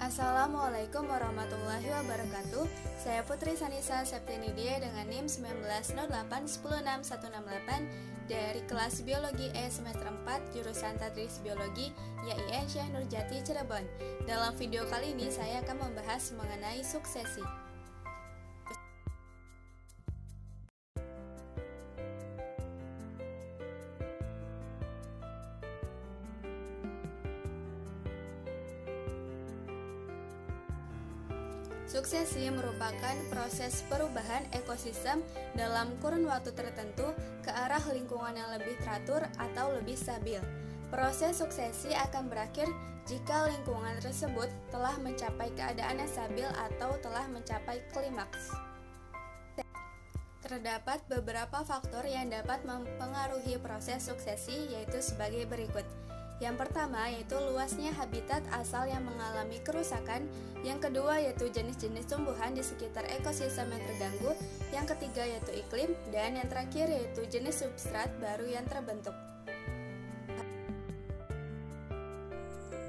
Assalamualaikum warahmatullahi wabarakatuh. Saya Putri Sanisa Septinidia dengan NIM 190816168 dari kelas Biologi E semester 4 jurusan Tadris Biologi YIN Syekh Nurjati Cirebon. Dalam video kali ini saya akan membahas mengenai suksesi. Suksesi merupakan proses perubahan ekosistem dalam kurun waktu tertentu ke arah lingkungan yang lebih teratur atau lebih stabil. Proses suksesi akan berakhir jika lingkungan tersebut telah mencapai keadaan yang stabil atau telah mencapai klimaks. Terdapat beberapa faktor yang dapat mempengaruhi proses suksesi, yaitu sebagai berikut. Yang pertama yaitu luasnya habitat asal yang mengalami kerusakan. Yang kedua yaitu jenis-jenis tumbuhan di sekitar ekosistem yang terganggu. Yang ketiga yaitu iklim. Dan yang terakhir yaitu jenis substrat baru yang terbentuk.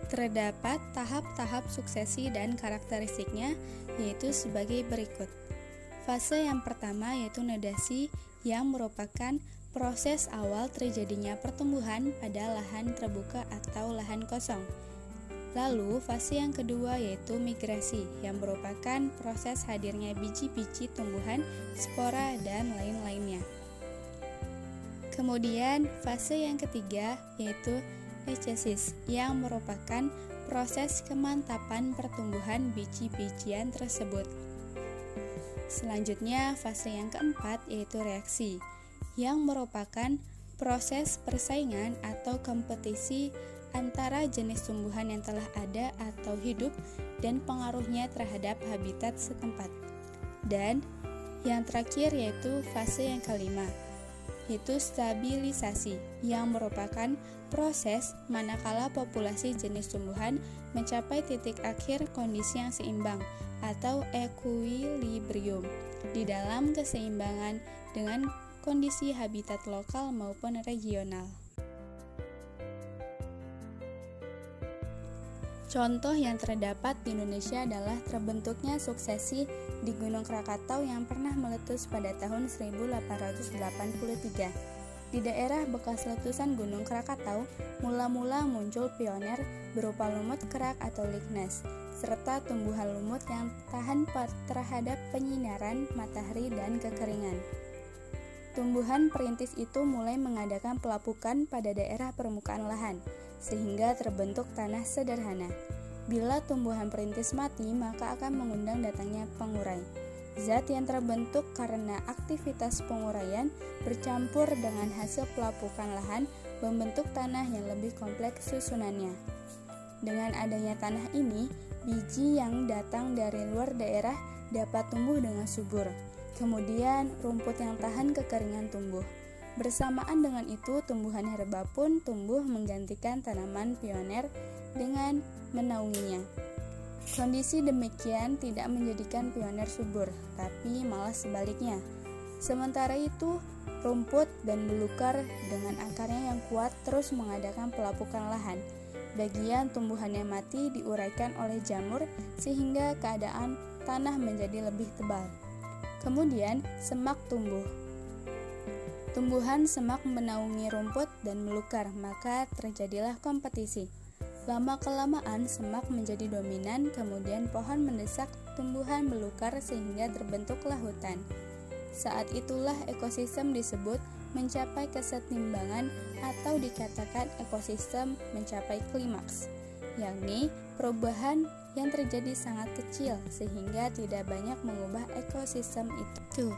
Terdapat tahap-tahap suksesi dan karakteristiknya, yaitu sebagai berikut. Fase yang pertama yaitu nidasi, yang merupakan proses awal terjadinya pertumbuhan pada lahan terbuka atau lahan kosong. Lalu, fase yang kedua yaitu migrasi, yang merupakan proses hadirnya biji-biji tumbuhan, spora, dan lain-lainnya. Kemudian, fase yang ketiga yaitu eksesis, yang merupakan proses kemantapan pertumbuhan biji-bijian tersebut. Selanjutnya, fase yang keempat yaitu reaksi, yang merupakan proses persaingan atau kompetisi antara jenis tumbuhan yang telah ada atau hidup dan pengaruhnya terhadap habitat setempat. Dan yang terakhir yaitu fase yang kelima, yaitu stabilisasi, yang merupakan proses manakala populasi jenis tumbuhan mencapai titik akhir kondisi yang seimbang atau equilibrium di dalam keseimbangan dengan kondisi habitat lokal maupun regional. Contoh yang terdapat di Indonesia adalah terbentuknya suksesi di Gunung Krakatau yang pernah meletus pada tahun 1883. Di daerah bekas letusan Gunung Krakatau, mula-mula muncul pioner berupa lumut kerak atau lignas, serta tumbuhan lumut yang tahan terhadap penyinaran matahari dan kekeringan. Tumbuhan perintis itu mulai mengadakan pelapukan pada daerah permukaan lahan, sehingga terbentuk tanah sederhana. Bila tumbuhan perintis mati, maka akan mengundang datangnya pengurai. Zat yang terbentuk karena aktivitas penguraian bercampur dengan hasil pelapukan lahan membentuk tanah yang lebih kompleks susunannya. Dengan adanya tanah ini, biji yang datang dari luar daerah dapat tumbuh dengan subur. Kemudian, rumput yang tahan kekeringan tumbuh. Bersamaan dengan itu, tumbuhan herba pun tumbuh menggantikan tanaman pioner dengan menaunginya. Kondisi demikian tidak menjadikan pioner subur, tapi malah sebaliknya. Sementara itu, rumput dan belukar dengan akarnya yang kuat terus mengadakan pelapukan lahan. Bagian tumbuhan yang mati diuraikan oleh jamur sehingga keadaan tanah menjadi lebih tebal. Kemudian, semak tumbuh. Tumbuhan semak menaungi rumput dan belukar, maka terjadilah kompetisi. Lama-kelamaan semak menjadi dominan, kemudian pohon mendesak tumbuhan belukar sehingga terbentuklah hutan. Saat itulah ekosistem disebut mencapai kesetimbangan atau dikatakan ekosistem mencapai klimaks, yakni perubahan yang terjadi sangat kecil sehingga tidak banyak mengubah ekosistem itu.